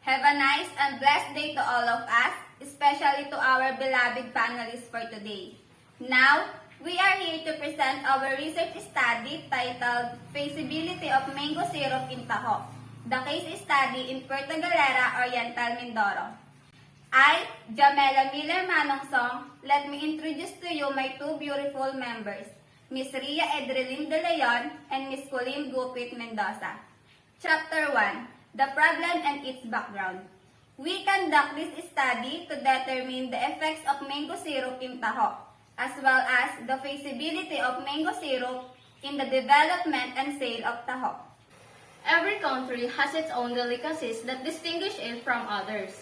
Have a nice and blessed day to all of us, especially to our beloved panelists for today. Now, we are here to present our research study titled Feasibility of Mango Syrup in Taho, the case study in Puerto Galera, Oriental Mindoro. I, Jamela Miller Manongsong, let me introduce to you my two beautiful members, Ms. Ria Edrelin De Leon and Ms. Colleen Gupit Mendoza. Chapter 1, The Problem and Its Background. We conduct this study to determine the effects of mango syrup in Taho, as well as the feasibility of mango syrup in the development and sale of Taho. Every country has its own delicacies that distinguish it from others.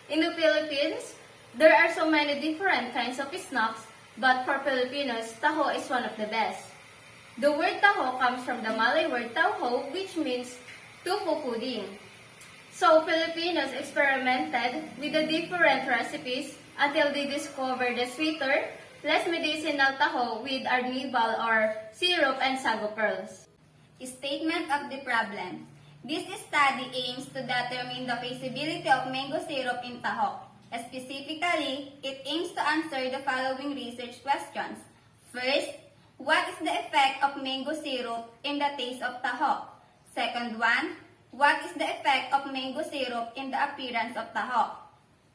In the Philippines, there are so many different kinds of snacks, but for Filipinos, taho is one of the best. The word taho comes from the Malay word tauho, which means tofu pudding. So Filipinos experimented with the different recipes until they discovered the sweeter, less medicinal taho with arnibal or syrup and sago pearls. Statement of the problem. This study aims to determine the feasibility of mango syrup in Taho. Specifically, it aims to answer the following research questions. First, what is the effect of mango syrup in the taste of Taho? Second one, what is the effect of mango syrup in the appearance of Taho?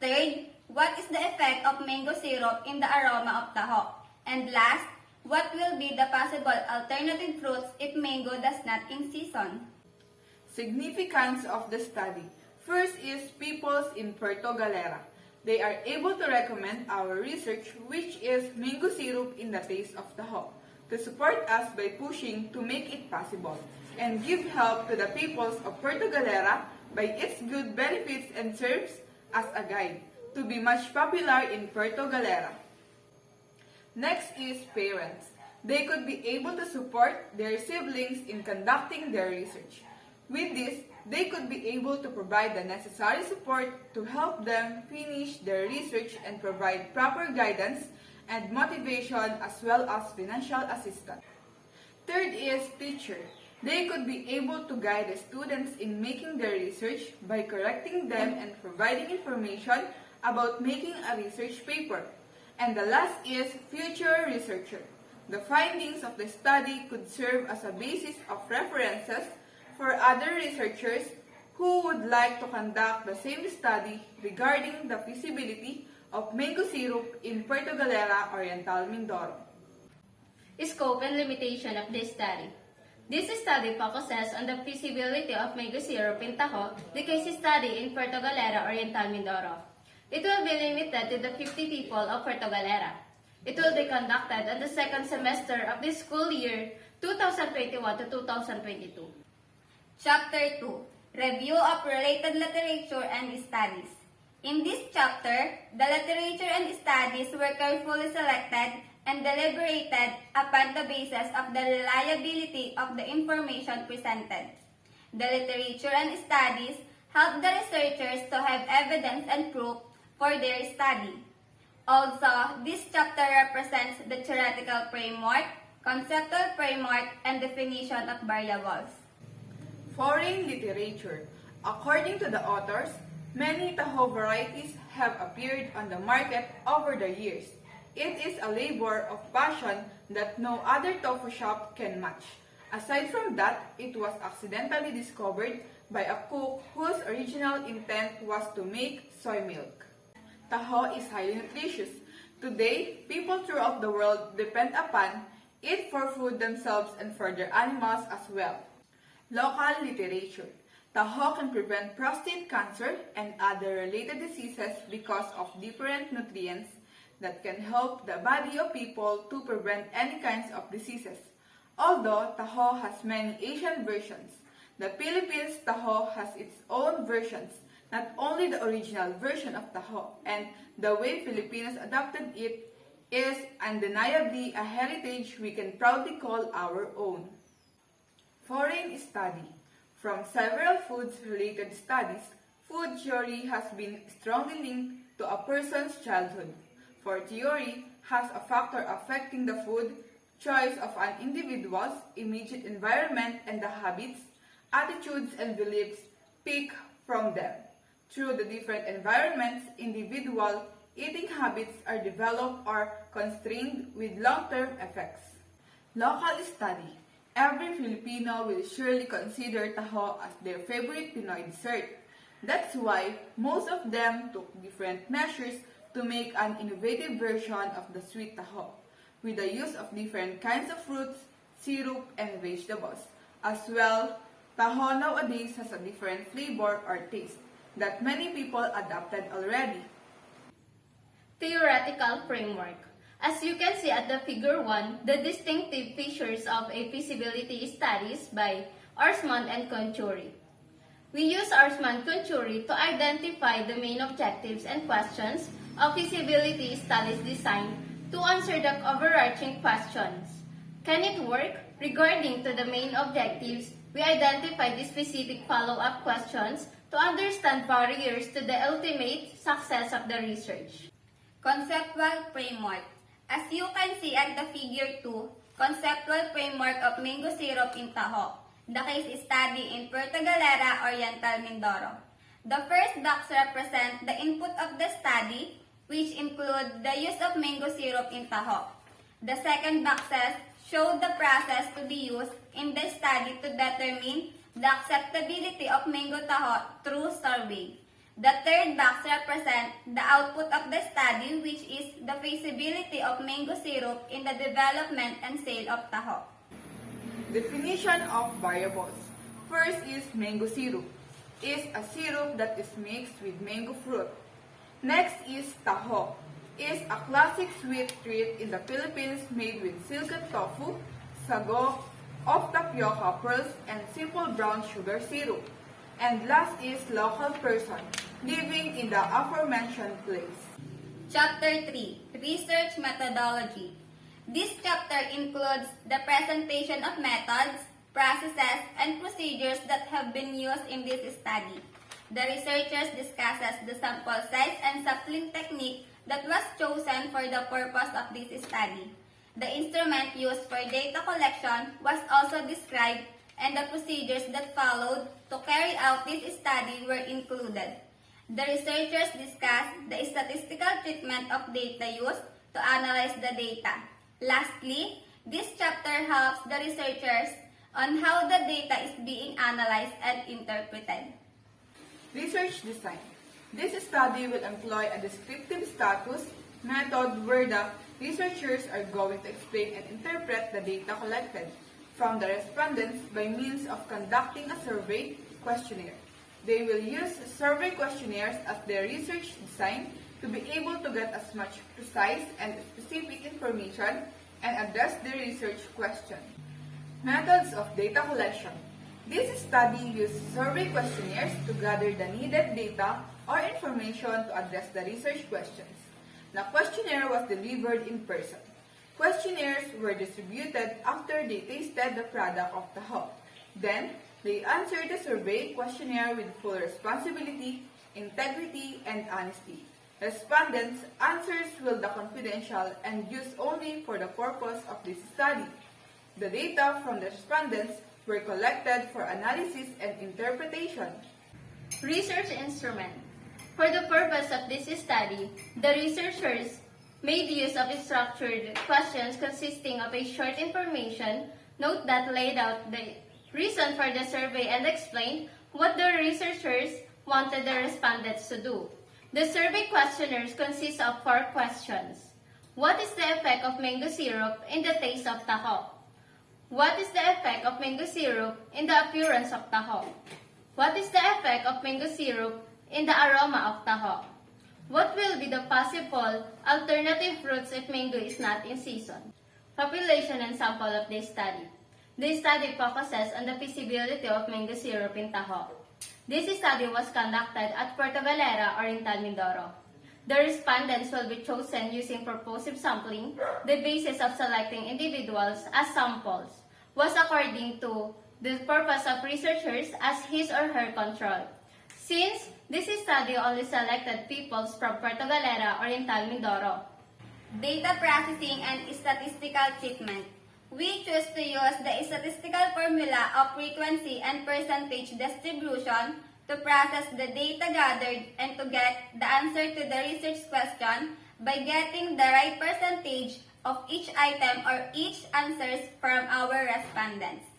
Third, what is the effect of mango syrup in the aroma of Taho? And last, what will be the possible alternative fruits if mango does not in season? Significance of the study. First is peoples in Puerto Galera. They are able to recommend our research, which is mango syrup in the taste of Taho, to support us by pushing to make it possible, and give help to the peoples of Puerto Galera by its good benefits and serves as a guide to be much popular in Puerto Galera. Next is parents. They could be able to support their siblings in conducting their research. With this, they could be able to provide the necessary support to help them finish their research and provide proper guidance and motivation as well as financial assistance. Third is teacher. They could be able to guide the students in making their research by correcting them and providing information about making a research paper. And the last is future researcher. The findings of the study could serve as a basis of references for other researchers who would like to conduct the same study regarding the feasibility of mango syrup in Puerto Galera, Oriental Mindoro. Scope and limitation of this study. This study focuses on the feasibility of mango syrup in Taho, the case study in Puerto Galera, Oriental Mindoro. It will be limited to the 50 people of Puerto Galera. It will be conducted on the second semester of the school year 2021 to 2022. Chapter 2, Review of Related Literature and Studies. In this chapter, the literature and studies were carefully selected and deliberated upon the basis of the reliability of the information presented. The literature and studies help the researchers to have evidence and proof for their study. Also, this chapter represents the theoretical framework, conceptual framework, and definition of variables. Foreign literature. According to the authors, many Taho varieties have appeared on the market over the years. It is a labor of passion that no other tofu shop can match. Aside from that, it was accidentally discovered by a cook whose original intent was to make soy milk. Taho is highly nutritious. Today, people throughout the world depend upon it for food themselves and for their animals as well. Local literature. Taho can prevent prostate cancer and other related diseases because of different nutrients that can help the body of people to prevent any kinds of diseases. Although Taho has many Asian versions, the Philippines Taho has its own versions, not only the original version of Taho, and the way Filipinos adopted it is undeniably a heritage we can proudly call our own. Foreign study. From several foods-related studies, food theory has been strongly linked to a person's childhood. For theory has a factor affecting the food choice of an individual's immediate environment and the habits, attitudes, and beliefs picked from them. Through the different environments, individual eating habits are developed or constrained with long-term effects. Local study. Every Filipino will surely consider taho as their favorite Pinoy dessert. That's why most of them took different measures to make an innovative version of the sweet taho, with the use of different kinds of fruits, syrup, and vegetables. As well, taho nowadays has a different flavor or taste that many people adopted already. Theoretical framework. As you can see at the figure 1, the distinctive features of a feasibility studies by Arsman and Conchuri. We use Arsman-Conchuri to identify the main objectives and questions of feasibility studies designed to answer the overarching questions. Can it work? Regarding to the main objectives, we identify the specific follow-up questions to understand barriers to the ultimate success of the research. Conceptual framework. As you can see at the figure 2, conceptual framework of mango syrup in taho. The case study in Puerto Galera, Oriental Mindoro. The first box represents the input of the study, which include the use of mango syrup in taho. The second boxes show the process to be used in the study to determine the acceptability of mango taho through survey. The third box represents the output of the study, which is the feasibility of mango syrup in the development and sale of taho. Definition of variables. First is mango syrup. Is a syrup that is mixed with mango fruit. Next is taho. Is a classic sweet treat in the Philippines made with silken tofu, sago, of tapioca pearls, and simple brown sugar syrup. And last is local person, living in the aforementioned place. Chapter 3, Research Methodology. This chapter includes the presentation of methods, processes, and procedures that have been used in this study. The researchers discusses the sample size and sampling technique that was chosen for the purpose of this study. The instrument used for data collection was also described, and the procedures that followed to carry out this study were included. The researchers discussed the statistical treatment of data used to analyze the data. Lastly, this chapter helps the researchers on how the data is being analyzed and interpreted. Research design. This study will employ a descriptive status method where the researchers are going to explain and interpret the data collected from the respondents by means of conducting a survey questionnaire. They will use survey questionnaires as their research design to be able to get as much precise and specific information and address the research question. Methods of data collection. This study used survey questionnaires to gather the needed data or information to address the research questions. The questionnaire was delivered in person. Questionnaires were distributed after they tasted the product of the taho. Then, they answered the survey questionnaire with full responsibility, integrity, and honesty. Respondents' answers will be confidential and used only for the purpose of this study. The data from the respondents were collected for analysis and interpretation. Research instrument. For the purpose of this study, the researchers made use of structured questions consisting of a short information note that laid out the reason for the survey and explained what the researchers wanted the respondents to do. The survey questionnaires consist of 4 questions. What is the effect of mango syrup in the taste of taho? What is the effect of mango syrup in the appearance of taho? What is the effect of mango syrup in the aroma of taho? What will be the possible alternative fruits if mango is not in season? Population and sample of this study. This study focuses on the feasibility of mango syrup in taho. This study was conducted at Puerto Galera, Oriental Mindoro. The respondents will be chosen using purposive sampling. The basis of selecting individuals as samples was according to the purpose of researchers as his or her control. Since this study only selected peoples from Puerto Galera, Oriental Mindoro. Data processing and statistical treatment. We choose to use the statistical formula of frequency and percentage distribution to process the data gathered and to get the answer to the research question by getting the right percentage of each item or each answers from our respondents.